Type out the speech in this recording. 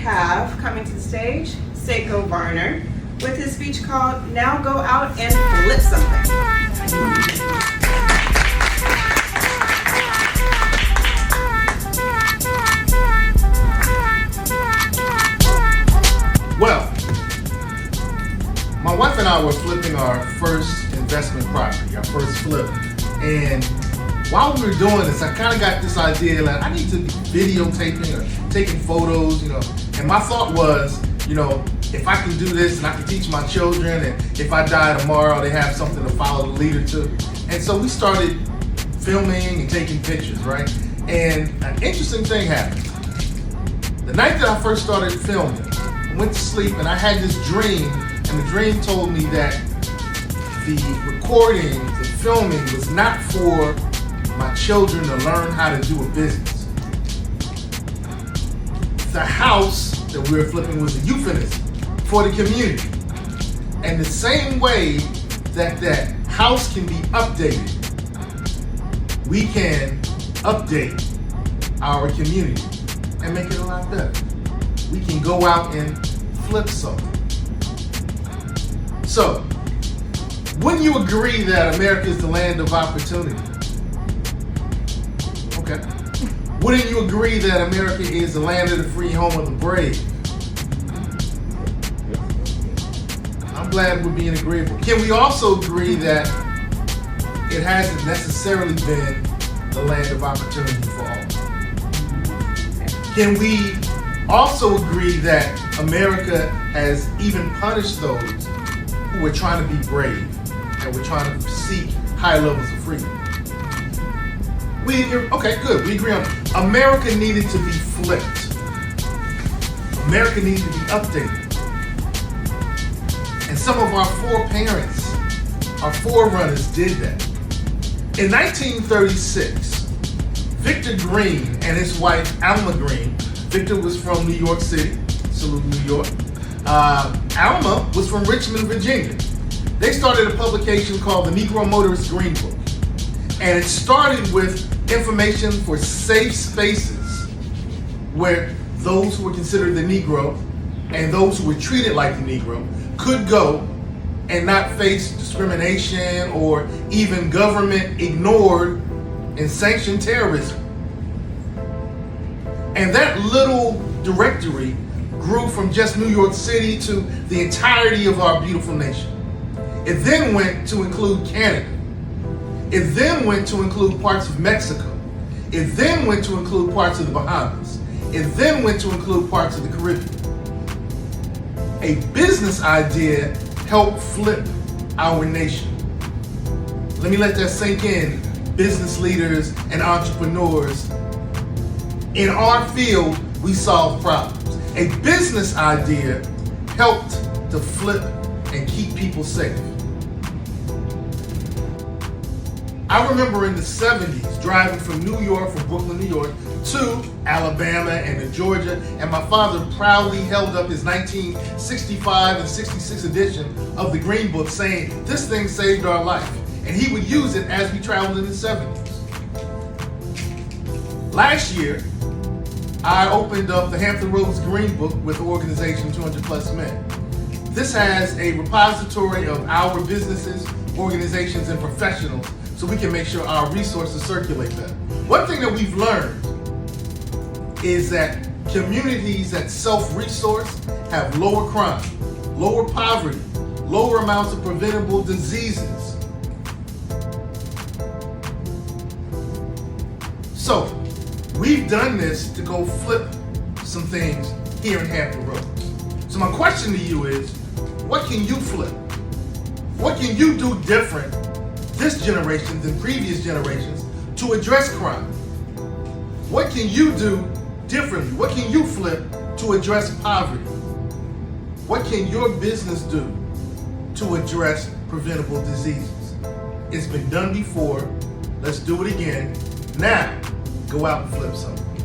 have coming to the stage Seiko Varner with his speech called Now Go Out and Flip Something. Well, my wife and I were flipping our first investment property, our first flip, and while we were doing this, I kind of got this idea that I need to be videotaping or taking photos, and my thought was, if I can do this and I can teach my children, and if I die tomorrow, they have something to follow the leader to. And so we started filming and taking pictures, right? And an interesting thing happened. The night that I first started filming, I went to sleep and I had this dream, and the dream told me that the recording, the filming was not for my children to learn how to do a business. The house that we were flipping was a euphemism for the community. And the same way that that house can be updated, we can update our community and make it a lot better. We can go out and flip something. So, wouldn't you agree that America is the land of opportunity? Okay. Wouldn't you agree that America is the land of the free, home of the brave? I'm glad we're being agreeable. Can we also agree that it hasn't necessarily been the land of opportunity for all? Can we also agree that America has even punished those who were trying to be brave and were trying to seek high levels of freedom? Okay, good. We agree on it. America needed to be flipped. America needed to be updated. And some of our foreparents, our forerunners did that. In 1936, Victor Green and his wife, Alma Green, Victor was from New York City, salute New York. Alma was from Richmond, Virginia. They started a publication called the Negro Motorist Green Book. And it started with information for safe spaces where those who were considered the Negro and those who were treated like the Negro could go and not face discrimination or even government ignored and sanctioned terrorism. And that little directory grew from just New York City to the entirety of our beautiful nation. It then went to include Canada. It then went to include parts of Mexico. It then went to include parts of the Bahamas. It then went to include parts of the Caribbean. A business idea helped flip our nation. Let me let that sink in, business leaders and entrepreneurs. In our field, we solve problems. A business idea helped to flip and keep people safe. I remember in the 70s driving from New York, from Brooklyn, New York, to Alabama and to Georgia, and my father proudly held up his 1965 and 66 edition of the Green Book saying, this thing saved our life. And he would use it as we traveled in the 70s. Last year, I opened up the Hampton Roads Green Book with the organization 200 Plus Men. This has a repository of our businesses, organizations, and professionals so we can make sure our resources circulate better. One thing that we've learned is that communities that self-resource have lower crime, lower poverty, lower amounts of preventable diseases. So, we've done this to go flip some things here in Hampton Roads. So my question to you is, what can you flip? What can you do different this generation than previous generations to address crime? What can you do differently? What can you flip to address poverty? What can your business do to address preventable diseases? It's been done before. Let's do it again. Now, go out and flip something.